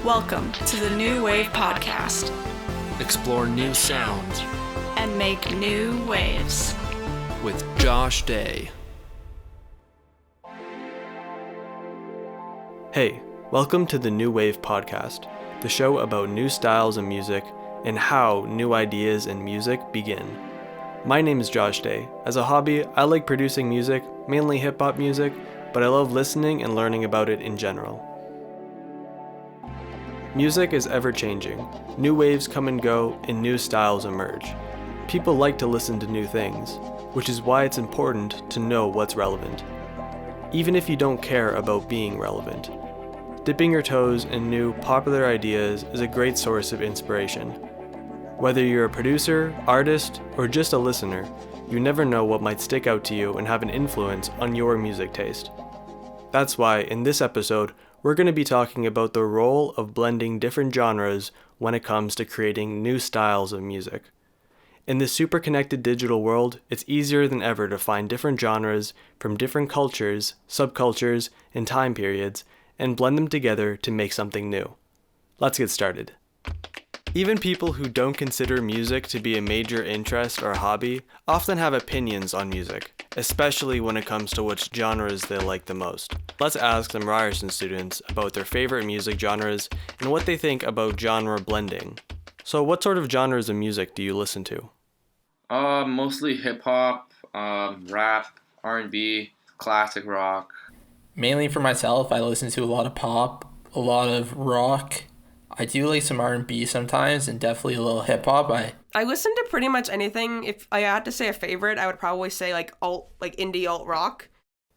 Welcome to the New Wave Podcast. Explore new sounds and make new waves. With Josh Day. Hey, welcome to the New Wave Podcast, the show about new styles of music and how new ideas in music begin. My name is Josh Day. As a hobby, I like producing music, mainly hip-hop music, but I love listening and learning about it in general. Music is ever-changing. New waves come and go, and new styles emerge. People like to listen to new things, which is why it's important to know what's relevant. Even if you don't care about being relevant. Dipping your toes in new, popular ideas is a great source of inspiration. Whether you're a producer, artist, or just a listener, you never know what might stick out to you and have an influence on your music taste. That's why, in this episode, we're going to be talking about the role of blending different genres when it comes to creating new styles of music. In this super connected digital world, it's easier than ever to find different genres from different cultures, subcultures, and time periods, and blend them together to make something new. Let's get started. Even people who don't consider music to be a major interest or hobby often have opinions on music, especially when it comes to which genres they like the most. Let's ask some Ryerson students about their favorite music genres and what they think about genre blending. So what sort of genres of music do you listen to? Mostly hip-hop, rap, R&B, classic rock. Mainly for myself, I listen to a lot of pop, a lot of rock. I do like some R&B sometimes, and definitely a little hip-hop. I listen to pretty much anything. If I had to say a favorite, I would probably say like indie alt rock.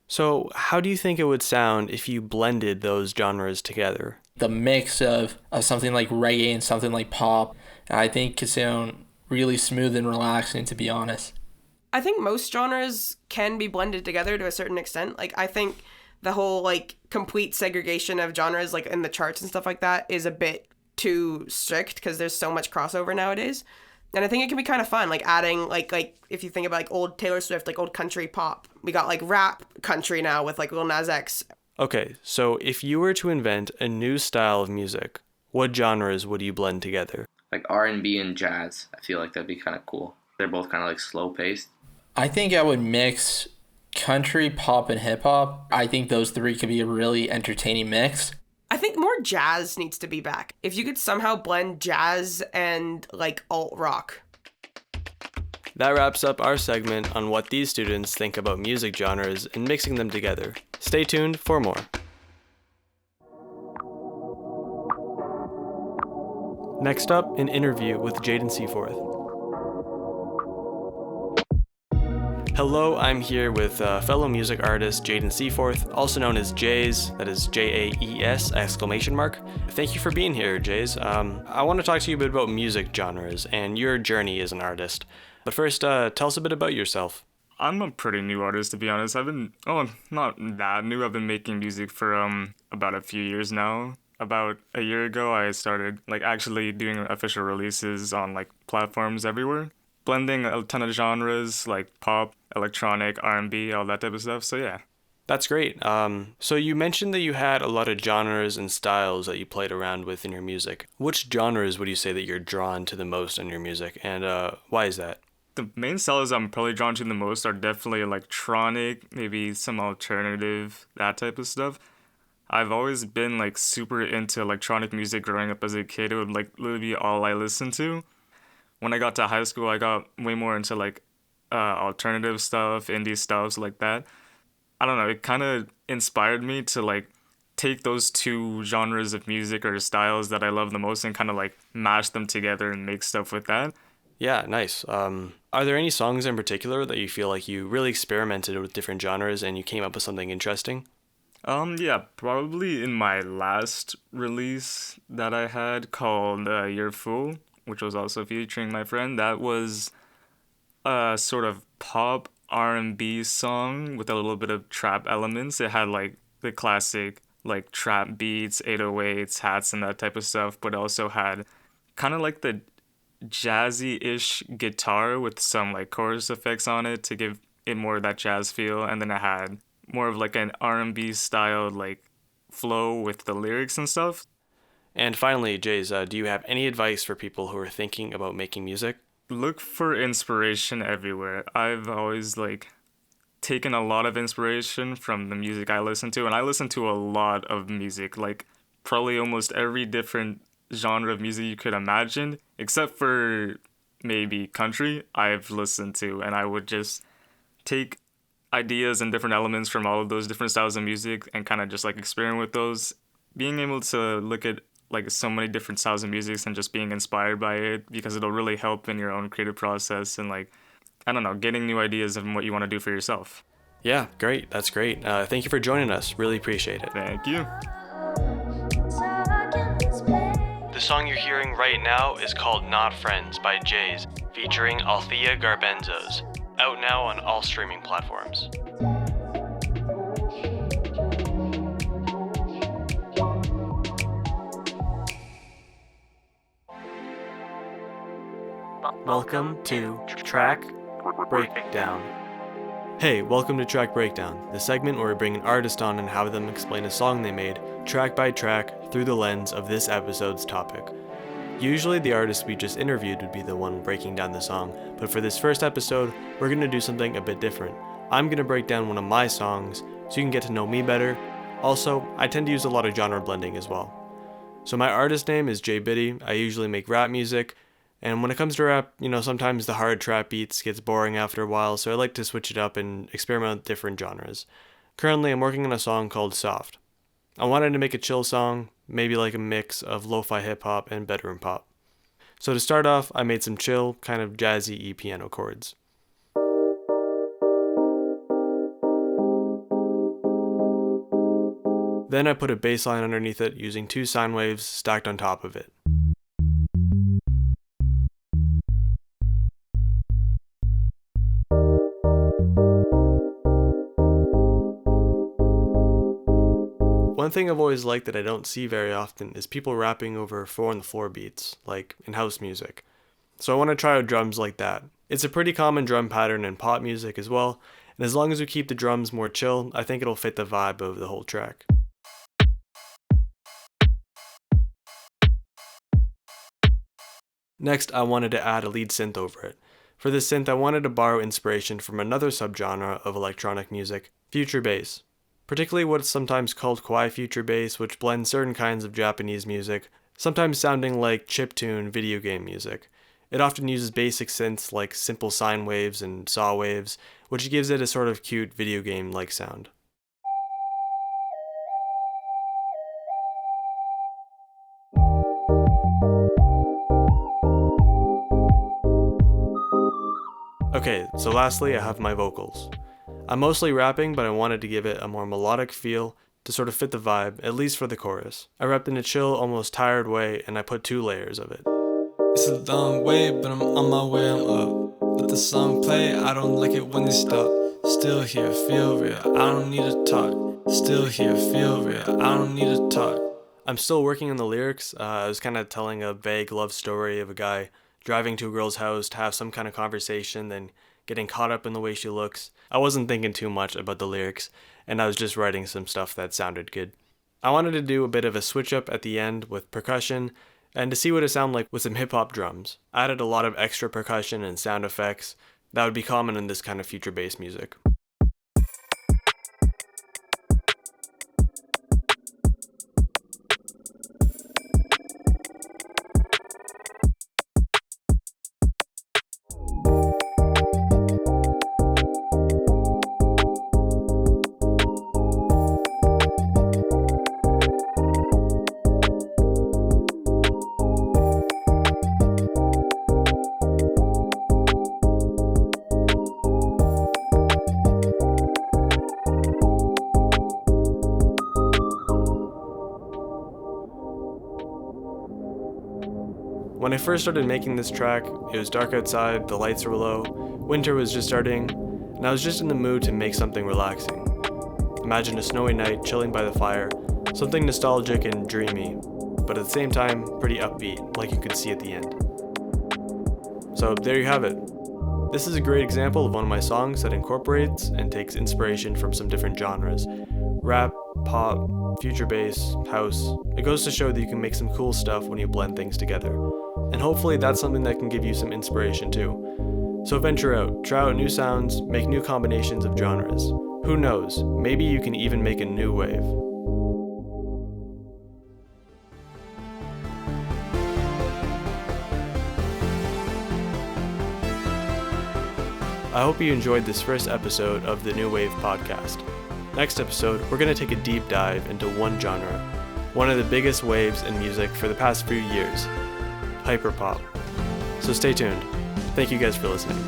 So how do you think it would sound if you blended those genres together? The mix of something like reggae and something like pop, I think could sound really smooth and relaxing, to be honest. I think most genres can be blended together to a certain extent. Like, I think the whole like complete segregation of genres like in the charts and stuff like that is a bit too strict because there's so much crossover nowadays. And I think it can be kind of fun, like adding like if you think about like old Taylor Swift, like old country pop. We got like rap country now with like Lil Nas X. Okay, so if you were to invent a new style of music, what genres would you blend together? Like R&B and jazz. I feel like that'd be kind of cool. They're both kind of like slow paced. I think I would mix country, pop, and hip-hop. I think those three could be a really entertaining mix. I think more jazz needs to be back. If you could somehow blend jazz and like alt rock. That wraps up our segment on what these students think about music genres and mixing them together. Stay tuned for more. Next up, an interview with Jaden Seaforth. Hello, I'm here with fellow music artist Jaden Seaforth, also known as Jays, that is Jaes ! Thank you for being here, Jays. I want to talk to you a bit about music genres and your journey as an artist. But first, tell us a bit about yourself. I'm a pretty new artist, to be honest. Not that new. I've been making music for about a few years now. About a year ago, I started actually doing official releases on platforms everywhere, blending a ton of genres like pop, electronic, R&B, all that type of stuff. So yeah. That's great. So you mentioned that you had a lot of genres and styles that you played around with in your music. Which genres would you say that you're drawn to the most in your music, and why is that? The main styles I'm probably drawn to the most are definitely electronic, maybe some alternative, that type of stuff. I've always been super into electronic music growing up as a kid. It would literally be all I listened to. When I got to high school, I got way more into alternative stuff, indie stuff like that. I don't know, it kind of inspired me to take those two genres of music or styles that I love the most and kind of mash them together and make stuff with that. Yeah, nice. Are there any songs in particular that you feel like you really experimented with different genres and you came up with something interesting? Yeah, probably in my last release that I had called You're Fool, which was also featuring my friend. That was a sort of pop R&B song with a little bit of trap elements. It had the classic trap beats, 808s, hats, and that type of stuff, but also had kind of the jazzy-ish guitar with some chorus effects on it to give it more of that jazz feel, and then it had more of an R&B style flow with the lyrics and stuff. And finally, Jays, do you have any advice for people who are thinking about making music? Look for inspiration everywhere. I've always taken a lot of inspiration from the music I listen to, and I listen to a lot of music, probably almost every different genre of music you could imagine, except for maybe country, I've listened to, and I would just take ideas and different elements from all of those different styles of music and kind of just experiment with those. Being able to look at so many different styles of music and just being inspired by it, because it'll really help in your own creative process and I don't know, getting new ideas and what you want to do for yourself. Yeah, great. That's great. Thank you for joining us. Really appreciate it. Thank you. The song you're hearing right now is called Not Friends by Jays, featuring Althea Garbenzos, out now on all streaming platforms. Welcome to Track Breakdown. Hey, welcome to Track Breakdown, the segment where we bring an artist on and have them explain a song they made, track by track, through the lens of this episode's topic. Usually the artist we just interviewed would be the one breaking down the song, but for this first episode, we're going to do something a bit different. I'm going to break down one of my songs so you can get to know me better. Also, I tend to use a lot of genre blending as well. So my artist name is Jay Biddy. I usually make rap music. And when it comes to rap, sometimes the hard trap beats gets boring after a while, so I like to switch it up and experiment with different genres. Currently, I'm working on a song called Soft. I wanted to make a chill song, maybe a mix of lo-fi hip-hop and bedroom pop. So to start off, I made some chill, kind of jazzy piano chords. Then I put a bass line underneath it using 2 sine waves stacked on top of it. One thing I've always liked that I don't see very often is people rapping over 4-on-the-floor beats, like in house music. So I want to try out drums like that. It's a pretty common drum pattern in pop music as well, and as long as we keep the drums more chill, I think it'll fit the vibe of the whole track. Next, I wanted to add a lead synth over it. For this synth, I wanted to borrow inspiration from another subgenre of electronic music, future bass. Particularly what's sometimes called kawaii future bass, which blends certain kinds of Japanese music, sometimes sounding like chiptune video game music. It often uses basic synths like simple sine waves and saw waves, which gives it a sort of cute video game-like sound. Okay, so lastly I have my vocals. I'm mostly rapping, but I wanted to give it a more melodic feel to sort of fit the vibe, at least for the chorus. I rapped in a chill, almost tired way, and I put 2 layers of it. It's a long way, but I'm on my way, I'm up. Let the song play, I don't like it when they stop. Still here, feel real, I don't need to talk. Still here, feel real, I don't need to talk. I'm still working on the lyrics. I was kind of telling a vague love story of a guy driving to a girl's house to have some kind of conversation, then getting caught up in the way she looks. I wasn't thinking too much about the lyrics, and I was just writing some stuff that sounded good. I wanted to do a bit of a switch up at the end with percussion, and to see what it sounded like with some hip-hop drums. I added a lot of extra percussion and sound effects that would be common in this kind of future bass music. When I first started making this track, it was dark outside, the lights were low, winter was just starting, and I was just in the mood to make something relaxing. Imagine a snowy night chilling by the fire, something nostalgic and dreamy, but at the same time pretty upbeat, like you could see at the end. So there you have it. This is a great example of one of my songs that incorporates and takes inspiration from some different genres: rap, pop, future bass, house. It goes to show that you can make some cool stuff when you blend things together. And hopefully that's something that can give you some inspiration too. So venture out, try out new sounds, make new combinations of genres. Who knows, maybe you can even make a new wave. I hope you enjoyed this first episode of the New Wave podcast. Next episode, we're going to take a deep dive into one genre, one of the biggest waves in music for the past few years, hyperpop. So stay tuned. Thank you guys for listening.